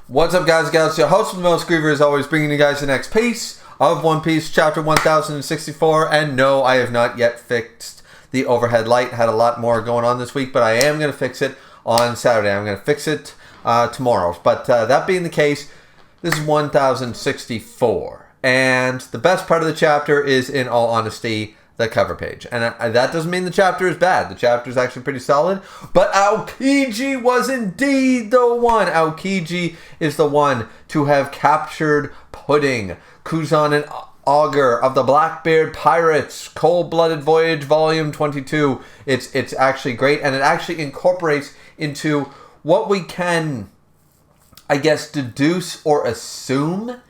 What's up, guys and gals? Your host of the most Griever is always bringing you guys the next piece of One Piece, chapter 1064. And no, I have not yet fixed the overhead light. Had a lot more going on this week, but I am going to fix it on Saturday. I'm going to fix it tomorrow. But that being the case, this is 1064. And the best part of the chapter is, in all honesty, the cover page. And that doesn't mean the chapter is bad. The chapter is actually pretty solid. But Aokiji was indeed the one. Aokiji is the one to have captured Pudding, Kuzan and Augur of the Blackbeard Pirates, Cold-Blooded Voyage Volume 22. It's actually great, and it actually incorporates into what we can, I guess, deduce or assume.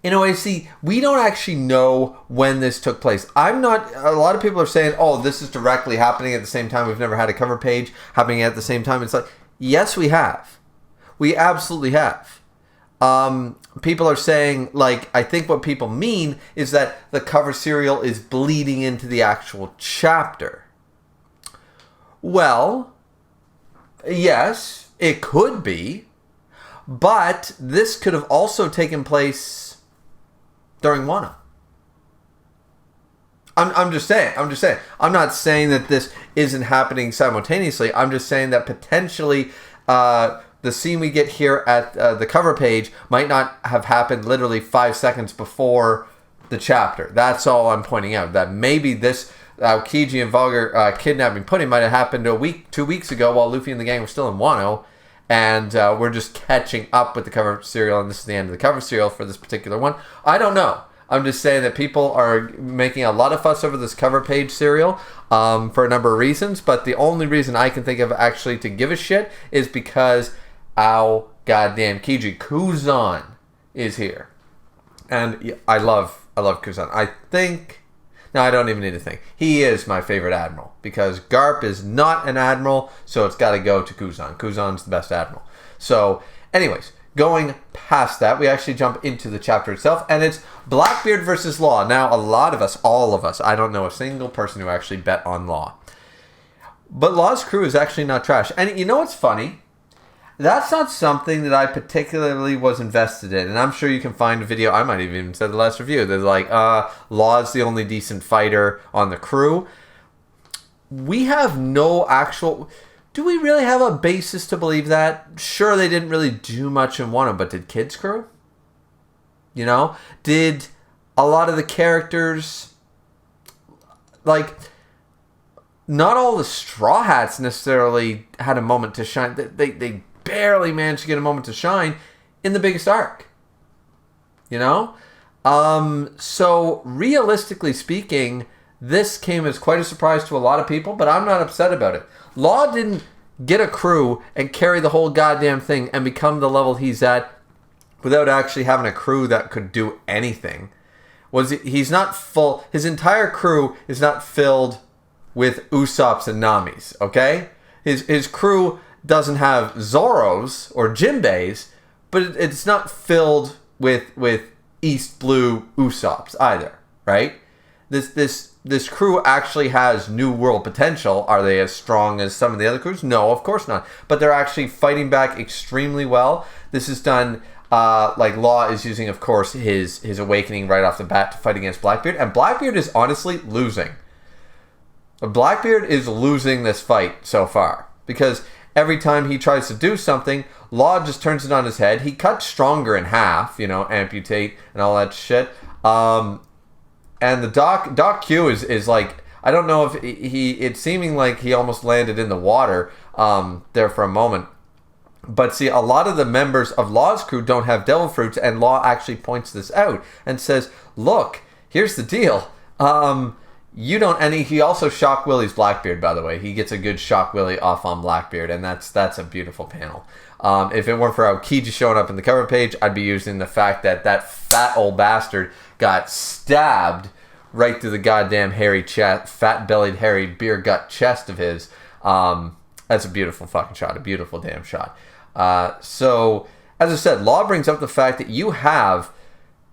In a way, see, we don't actually know when this took place. A lot of people are saying, oh, this is directly happening at the same time. We've never had a cover page happening at the same time. It's like, yes, we have. We absolutely have. People are saying, like, I think what people mean is that the cover serial is bleeding into the actual chapter. Well, yes, it could be. But this could have also taken place during Wano. I'm just saying. I'm not saying that this isn't happening simultaneously. I'm just saying that potentially the scene we get here at the cover page might not have happened literally 5 seconds before the chapter. That's all I'm pointing out. That maybe this Aokiji and Vulgar kidnapping Pudding might have happened 2 weeks ago while Luffy and the gang were still in Wano. And we're just catching up with the cover serial, and this is the end of the cover serial for this particular one. I don't know. I'm just saying that people are making a lot of fuss over this cover page serial for a number of reasons, but the only reason I can think of actually to give a shit is because goddamn Kuzan is here. And I love Kuzan. No, I don't even need to think. He is my favorite admiral because Garp is not an admiral, so it's got to go to Kuzan. Kuzan's the best admiral. So, anyways, going past that, we actually jump into the chapter itself, and it's Blackbeard versus Law. Now, all of us, I don't know a single person who actually bet on Law. But Law's crew is actually not trash. And you know what's funny? That's not something that I particularly was invested in. And I'm sure you can find a video. I might have even said the last review. They're like, Law's the only decent fighter on the crew. We have no actual... Do we really have a basis to believe that? Sure, they didn't really do much in Wano, but did Kid's crew? You know? Did a lot of the characters... Like... Not all the Straw Hats necessarily had a moment to shine. They barely managed to get a moment to shine in the biggest arc. You know? So, realistically speaking, this came as quite a surprise to a lot of people, but I'm not upset about it. Law didn't get a crew and carry the whole goddamn thing and become the level he's at without actually having a crew that could do anything. He's not full. His entire crew is not filled with Usopp's and Nami's, okay? His crew doesn't have Zoro's or Jinbei's, but it's not filled with East Blue Usopp's either, right? This crew actually has New World potential. Are they as strong as some of the other crews? No, of course not. But they're actually fighting back extremely well. This is done, like Law is using, of course, his awakening right off the bat to fight against Blackbeard. And Blackbeard is honestly losing. Blackbeard is losing this fight so far. Because every time he tries to do something, Law just turns it on his head. He cuts Stronger in half, amputate and all that shit. And the Doc Q is like, I don't know if it's seeming like he almost landed in the water there for a moment. But see, a lot of the members of Law's crew don't have devil fruits, and Law actually points this out and says, look, here's the deal. You don't, and he also shock willies Blackbeard, by the way. He gets a good shock willy off on Blackbeard, and that's a beautiful panel. If it weren't for Aokiji showing up in the cover page, I'd be using the fact that fat old bastard got stabbed right through the goddamn hairy chest, fat-bellied, hairy, beer-gut chest of his. That's a beautiful fucking shot, a beautiful damn shot. So, as I said, Law brings up the fact that you have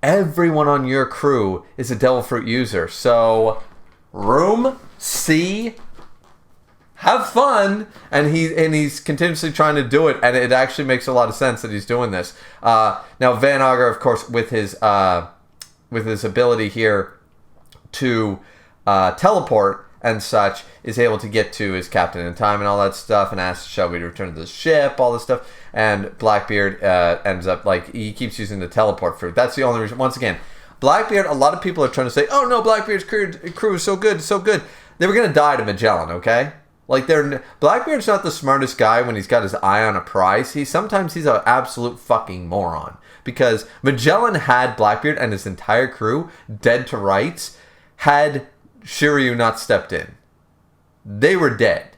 everyone on your crew is a devil fruit user. So... Room C have fun, and he's continuously trying to do it, and it actually makes a lot of sense that he's doing this. Now Van Auger, of course, with his ability here to teleport and such, is able to get to his captain in time and all that stuff, and asks Shelby to return to the ship, all this stuff. And Blackbeard ends up, like, he keeps using the teleport fruit. That's the only reason. Once again, Blackbeard, a lot of people are trying to say, oh no, Blackbeard's crew is so good, so good. They were going to die to Magellan, okay? Like, Blackbeard's not the smartest guy when he's got his eye on a prize. Sometimes he's an absolute fucking moron. Because Magellan had Blackbeard and his entire crew dead to rights had Shiryu not stepped in. They were dead.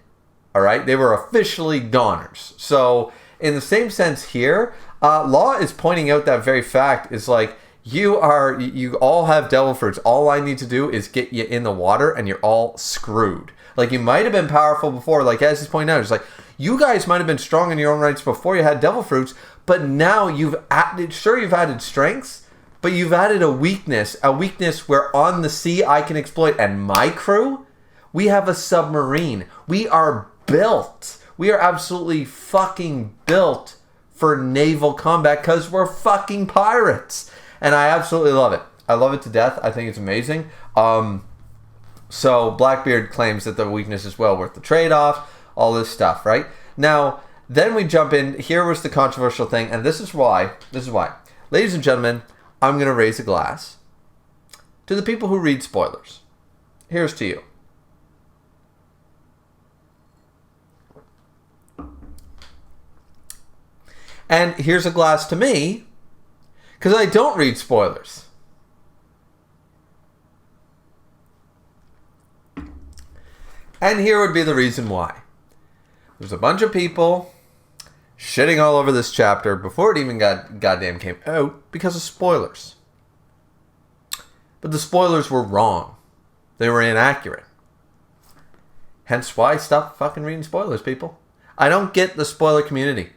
Alright? They were officially goners. So, in the same sense here, Law is pointing out that very fact is like, you all have devil fruits. All I need to do is get you in the water and you're all screwed. Like, you might have been powerful before, like as he's pointing out, it's like, you guys might have been strong in your own rights before you had devil fruits, but now you've added strengths, but you've added a weakness where on the sea I can exploit. And my crew, we have a submarine. We are built. We are absolutely fucking built for naval combat because we're fucking pirates. And I absolutely love it. I love it to death. I think it's amazing. So Blackbeard claims that the weakness is well worth the trade-off, all this stuff, right? Now, then we jump in. Here was the controversial thing, and this is why. Ladies and gentlemen, I'm going to raise a glass to the people who read spoilers. Here's to you. And here's a glass to me, because I don't read spoilers. And here would be the reason why. There's a bunch of people shitting all over this chapter before it even goddamn came out because of spoilers. But the spoilers were wrong. They were inaccurate. Hence why I stopped fucking reading spoilers, people. I don't get the spoiler community.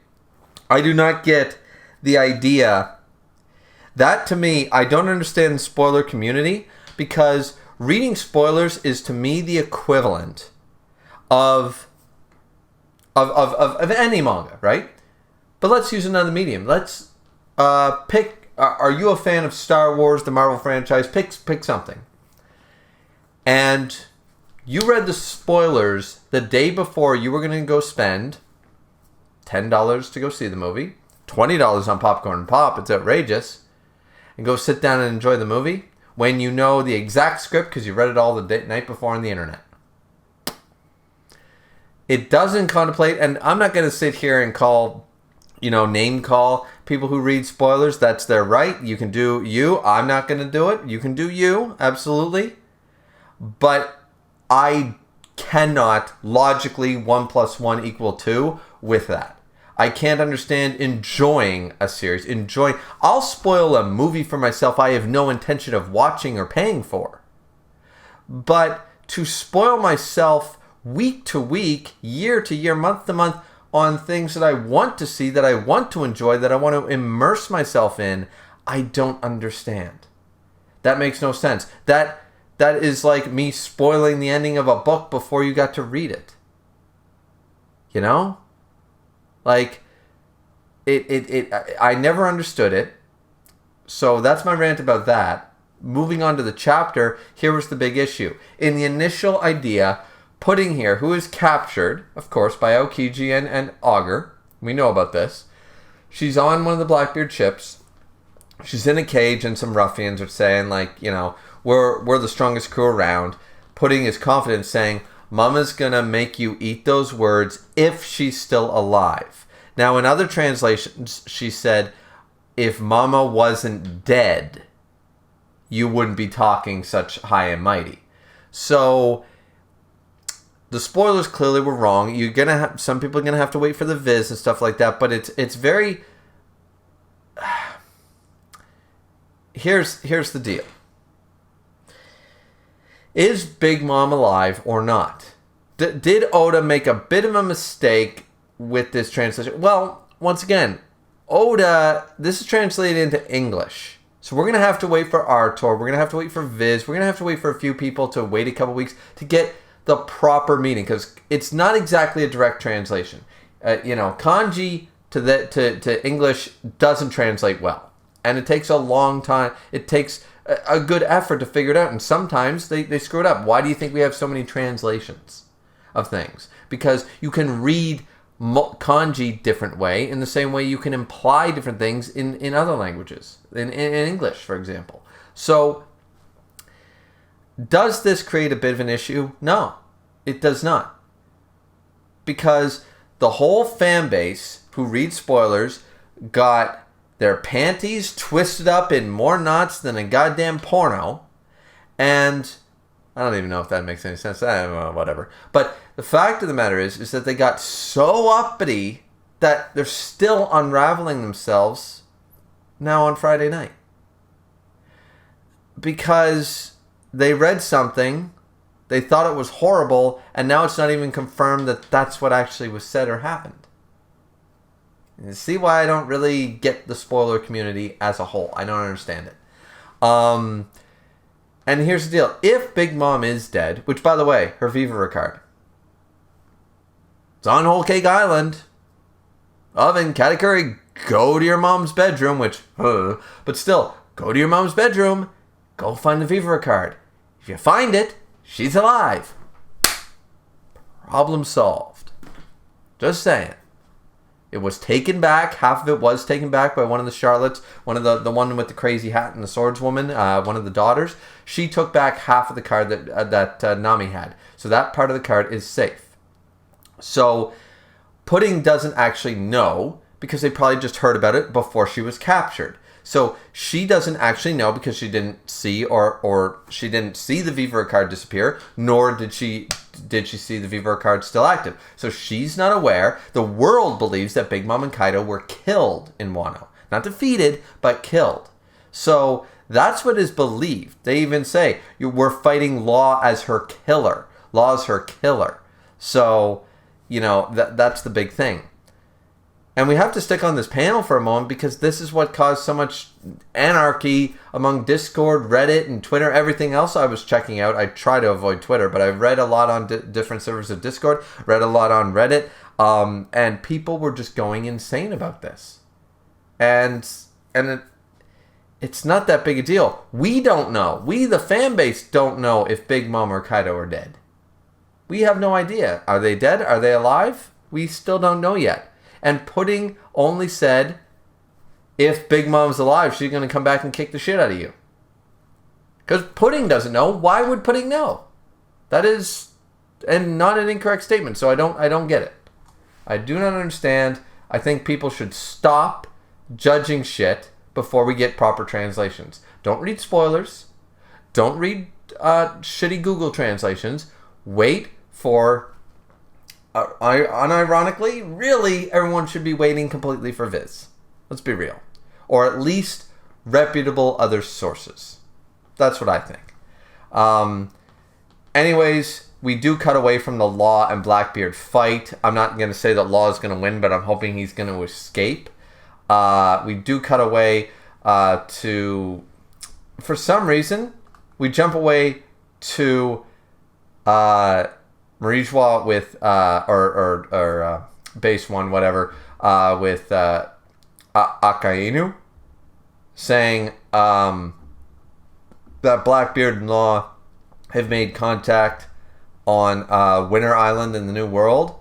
I do not get the idea. That, to me, I don't understand the spoiler community, because reading spoilers is, to me, the equivalent of any manga, right? But let's use another medium. Let's pick. Are you a fan of Star Wars, the Marvel franchise? Pick something. And you read the spoilers the day before you were going to go spend $10 to go see the movie, $20 on popcorn and pop. It's outrageous. And go sit down and enjoy the movie when you know the exact script because you read it all the night before on the internet. It doesn't contemplate, and I'm not going to sit here and name call people who read spoilers. That's their right. You can do you. I'm not going to do it. You can do you, absolutely. But I cannot logically 1 + 1 = 2 with that. I can't understand enjoying a series. I'll spoil a movie for myself I have no intention of watching or paying for. But to spoil myself week to week, year to year, month to month on things that I want to see, that I want to enjoy, that I want to immerse myself in, I don't understand. That makes no sense. That is like me spoiling the ending of a book before you got to read it. You know? Like, I never understood it. So that's my rant about that. Moving on to the chapter, here was the big issue. In the initial idea, putting here, who is captured, of course, by Aokiji and Augur. We know about this. She's on one of the Blackbeard ships. She's in a cage, and some ruffians are saying, like, we're the strongest crew around. Putting his confidence, saying, Mama's gonna make you eat those words if she's still alive. Now, in other translations, she said, if Mama wasn't dead, you wouldn't be talking such high and mighty. So, the spoilers clearly were wrong. Some people are gonna have to wait for the viz and stuff like that, but it's very. Here's the deal. Is Big Mom alive or not? Did Oda make a bit of a mistake with this translation? Well, once again, Oda, this is translated into English. So we're going to have to wait for Artor. We're going to have to wait for Viz. We're going to have to wait for a few people to wait a couple weeks to get the proper meaning, because it's not exactly a direct translation. Kanji to English doesn't translate well, and it takes a long time. It takes a good effort to figure it out, and sometimes they screw it up. Why do you think we have so many translations of things? Because you can read kanji different way in the same way you can imply different things in other languages, in English, for example. So does this create a bit of an issue? No, it does not. Because the whole fan base who read spoilers got their panties twisted up in more knots than a goddamn porno. And I don't even know if that makes any sense. I don't know, whatever. But the fact of the matter is that they got so uppity that they're still unraveling themselves now on Friday night. Because they read something, they thought it was horrible, and now it's not even confirmed that that's what actually was said or happened. You see why I don't really get the spoiler community as a whole. I don't understand it. And here's the deal. If Big Mom is dead, which, by the way, her Vegapunk card, it's on Whole Cake Island. Oven, Katakuri, go to your mom's bedroom, but still, go to your mom's bedroom, go find the Vegapunk card. If you find it, she's alive. Problem solved. Just saying. It was taken back. Half of it was taken back by one of the Charlottes, one of the one with the crazy hat and the swordswoman, one of the daughters. She took back half of the card that Nami had. So that part of the card is safe. So Pudding doesn't actually know because they probably just heard about it before she was captured. So she doesn't actually know because she didn't see or she didn't see the Vegapunk card disappear, nor did she see the Vegapunk card still active. So she's not aware. The world believes that Big Mom and Kaido were killed in Wano. Not defeated, but killed. So that's what is believed. They even say, we're fighting Law as her killer. Law is her killer. So, that's the big thing. And we have to stick on this panel for a moment because this is what caused so much anarchy among Discord, Reddit, and Twitter. Everything else I was checking out. I try to avoid Twitter, but I've read a lot on different servers of Discord, read a lot on Reddit, and people were just going insane about this. And it's not that big a deal. We don't know. We, the fan base, don't know if Big Mom or Kaido are dead. We have no idea. Are they dead? Are they alive? We still don't know yet. And Pudding only said, if Big Mom's alive, she's going to come back and kick the shit out of you. Because Pudding doesn't know. Why would Pudding know? That is not an incorrect statement, so I don't get it. I do not understand. I think people should stop judging shit before we get proper translations. Don't read spoilers. Don't read shitty Google translations. Wait for... unironically, really, everyone should be waiting completely for Viz. Let's be real. Or at least reputable other sources. That's what I think. Anyways, we do cut away from the Law and Blackbeard fight. I'm not going to say that Law is going to win, but I'm hoping he's going to escape. We do cut away to... For some reason, we jump away to... Marijwa with or base one, whatever, with Akainu saying that Blackbeard and Law have made contact on Winter Island in the New World,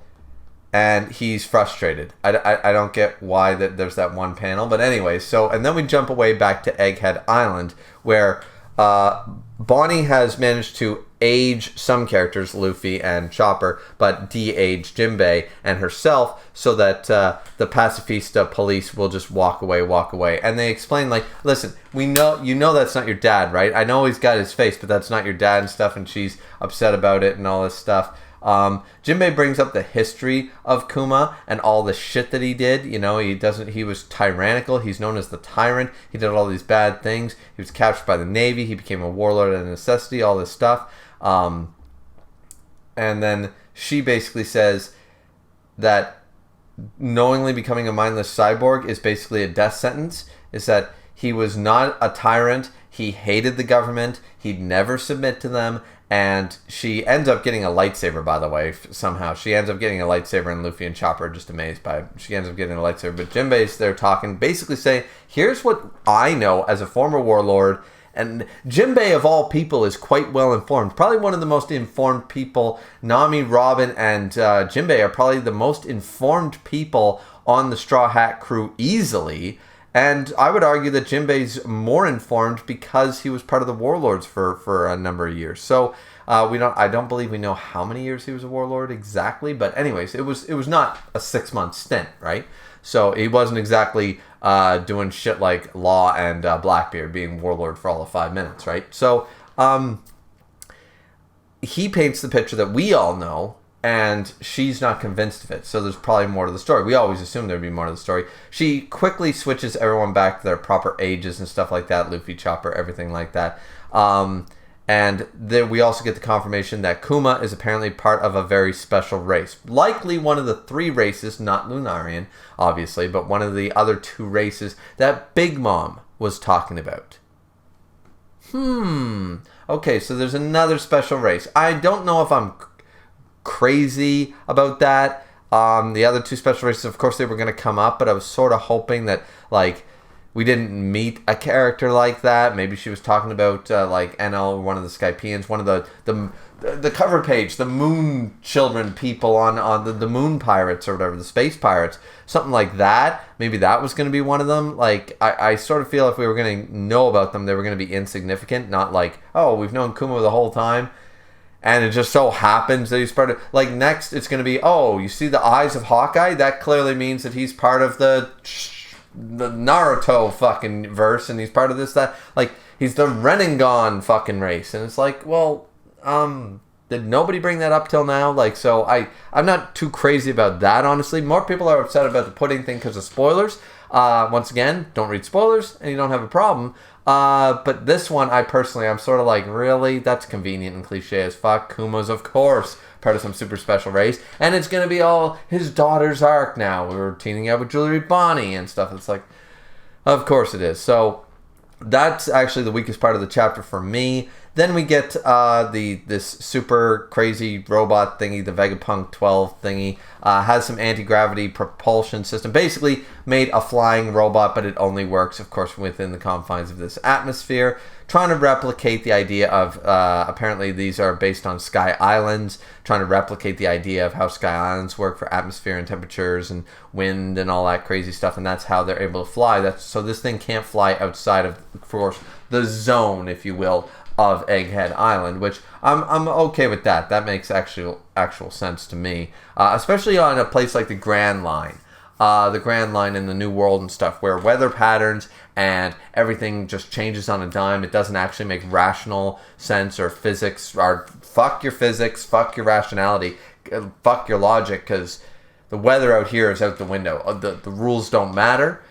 and he's frustrated. I don't get why there's that one panel, but anyway. So and then we jump away back to Egghead Island where Bonnie has managed to age some characters, Luffy and Chopper, but de-age Jinbei and herself so that the pacifista police will just walk away. And they explain, like, listen, you know that's not your dad, right? I know he's got his face, but that's not your dad and stuff, and she's upset about it and all this stuff. Jinbei brings up the history of Kuma and all the shit that he did. He was tyrannical. He's known as the tyrant. He did all these bad things. He was captured by the Navy. He became a warlord of necessity, all this stuff. And then she basically says that knowingly becoming a mindless cyborg is basically a death sentence, is that he was not a tyrant. He hated the government. He'd never submit to them. And she ends up getting a lightsaber, by the way, somehow. She ends up getting a lightsaber, and Luffy and Chopper are just amazed by it. She ends up getting a lightsaber. But Jinbei's there talking, basically saying, here's what I know as a former warlord. And Jinbei, of all people, is quite well informed. Probably one of the most informed people. Nami, Robin, and Jinbei are probably the most informed people on the Straw Hat crew easily. And I would argue that Jinbei's more informed because he was part of the warlords for a number of years. So I don't believe we know how many years he was a warlord exactly. But anyways, it was not a 6-month stint, right? So he wasn't exactly doing shit like Law and Blackbeard being warlord for all of 5 minutes, right? So he paints the picture that we all know, and she's not convinced of it. So there's probably more to the story. We always assume there'd be more to the story. She quickly switches everyone back to their proper ages and stuff like that. Luffy, Chopper, everything like that. And then we also get the confirmation that Kuma is apparently part of a very special race. Likely one of the 3 races, not Lunarian, obviously, but one of the other 2 races that Big Mom was talking about. Okay, so there's another special race. I don't know if I'm crazy about that. The other 2 special races, of course, they were going to come up, but I was sort of hoping that, like, we didn't meet a character like that. Maybe she was talking about like Enel, one of the Skypians, one of the cover page, the Moon Children people on the Moon Pirates or whatever, the Space Pirates, something like that. Maybe that was going to be one of them. Like, I sort of feel if we were going to know about them, they were going to be insignificant, not like, oh, we've known Kuma the whole time. And it just so happens that he's part of... Like, next, it's going to be, oh, you see the eyes of Hawkeye? That clearly means that he's part of the Naruto fucking verse, and he's part of this, that. Like, he's the Renningon fucking race. And it's like, well, did nobody bring that up till now? Like, so I'm not too crazy about that, honestly. More people are upset about the pudding thing because of spoilers. Once again, don't read spoilers, and you don't have a problem. But this one, I'm sort of like, really? That's convenient and cliche as fuck. Kuma's, of course, part of some super special race. And it's going to be all his daughter's arc now. We were teaming up with Jewelry Bonnie and stuff. It's like, of course it is. So that's actually the weakest part of the chapter for me. Then we get this super crazy robot thingy, the Vegapunk 12 thingy. Has some anti-gravity propulsion system. Basically made a flying robot, but it only works, of course, within the confines of this atmosphere. Trying to replicate the idea of, apparently these are based on Sky Islands. Trying to replicate the idea of how Sky Islands work for atmosphere and temperatures and wind and all that crazy stuff. And that's how they're able to fly. So this thing can't fly outside of course, the zone, if you will, of Egghead Island, which I'm okay with that. That makes actual sense to me, especially on a place like the Grand Line. The Grand Line in the New World and stuff, where weather patterns and everything just changes on a dime. It doesn't actually make rational sense, or physics, or fuck your physics, fuck your rationality, fuck your logic, because the weather out here is out the window. The rules don't matter.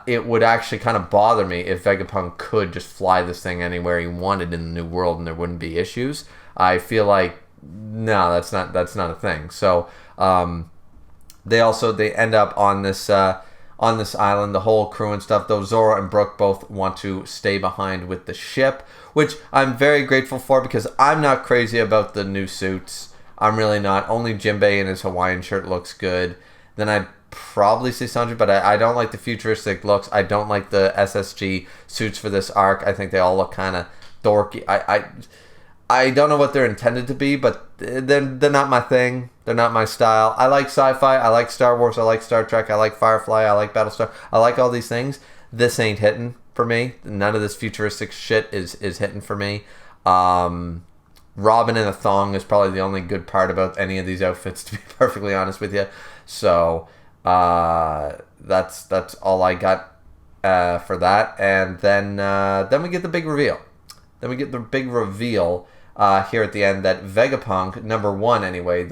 It would actually kind of bother me if Vegapunk could just fly this thing anywhere he wanted in the New World and there wouldn't be issues. I feel like, no, that's not a thing. So they end up on this island, the whole crew and stuff. Though Zoro and Brook both want to stay behind with the ship, which I'm very grateful for, because I'm not crazy about the new suits. I'm really not. Only Jinbei in his Hawaiian shirt looks good. Then I'd probably say Sanji, but I don't like the futuristic looks. I don't like the SSG suits for this arc. I think they all look kind of dorky. I don't know what they're intended to be, but they're not my thing. They're not my style. I like sci-fi. I like Star Wars. I like Star Trek. I like Firefly. I like Battlestar. I like all these things. This ain't hitting for me. None of this futuristic shit is hitting for me. Robin in a thong is probably the only good part about any of these outfits, to be perfectly honest with you. So that's all I got for that. And then we get the big reveal. Then we get the big reveal here at the end that Vegapunk, number 1 anyway,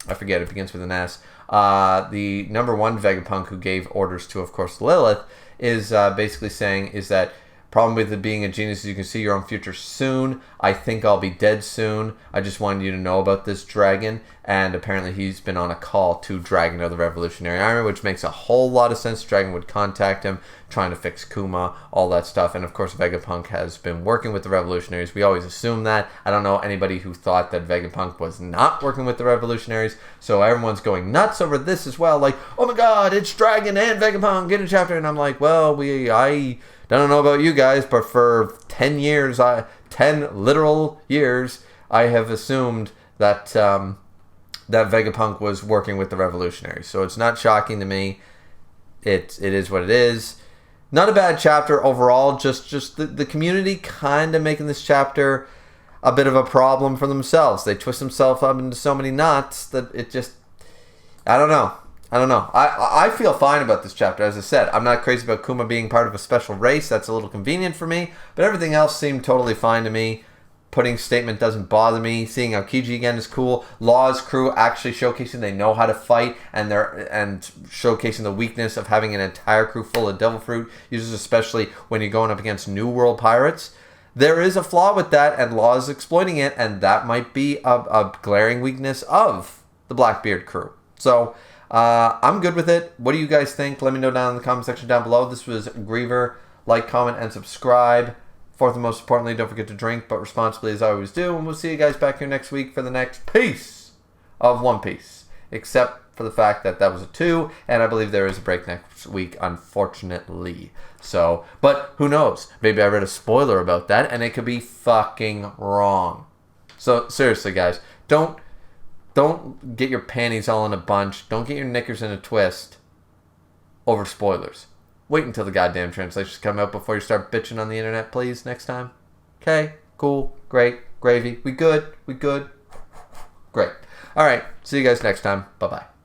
I forget, it begins with an S. The number 1 Vegapunk, who gave orders to, of course, Lilith, is basically saying is that Problem with it being a genius is you can see your own future soon. I think I'll be dead soon. I just wanted you to know about this dragon. And apparently he's been on a call to Dragon of the Revolutionary Army, which makes a whole lot of sense. Dragon would contact him, trying to fix Kuma, all that stuff. And of course, Vegapunk has been working with the Revolutionaries. We always assume that. I don't know anybody who thought that Vegapunk was not working with the Revolutionaries. So everyone's going nuts over this as well. Like, oh my god, it's Dragon and Vegapunk in a chapter. And I'm like, well, I don't know about you guys, but for 10 years, 10 literal years, I have assumed that that Vegapunk was working with the Revolutionaries. So it's not shocking to me. It is what it is. Not a bad chapter overall. Just the community kind of making this chapter a bit of a problem for themselves. They twist themselves up into so many knots that it just... I don't know. I feel fine about this chapter. As I said, I'm not crazy about Kuma being part of a special race. That's a little convenient for me. But everything else seemed totally fine to me. Putting statement doesn't bother me. Seeing Aokiji again is cool. Law's crew actually showcasing they know how to fight, and showcasing the weakness of having an entire crew full of devil fruit users, especially when you're going up against New World pirates. There is a flaw with that, and Law is exploiting it, and that might be a glaring weakness of the Blackbeard crew. So I'm good with it. What do you guys think? Let me know down in the comment section down below. This was Griever. Like, comment, and subscribe. Fourth and most importantly, don't forget to drink, but responsibly as I always do. And we'll see you guys back here next week for the next piece of One Piece. Except for the fact that that was a 2, and I believe there is a break next week, unfortunately. So, but who knows? Maybe I read a spoiler about that, and it could be fucking wrong. So, seriously, guys, don't get your panties all in a bunch. Don't get your knickers in a twist over spoilers. Wait until the goddamn translations come out before you start bitching on the internet, please, next time. Okay? Cool. Great. Gravy. We good? We good? Great. Alright. See you guys next time. Bye-bye.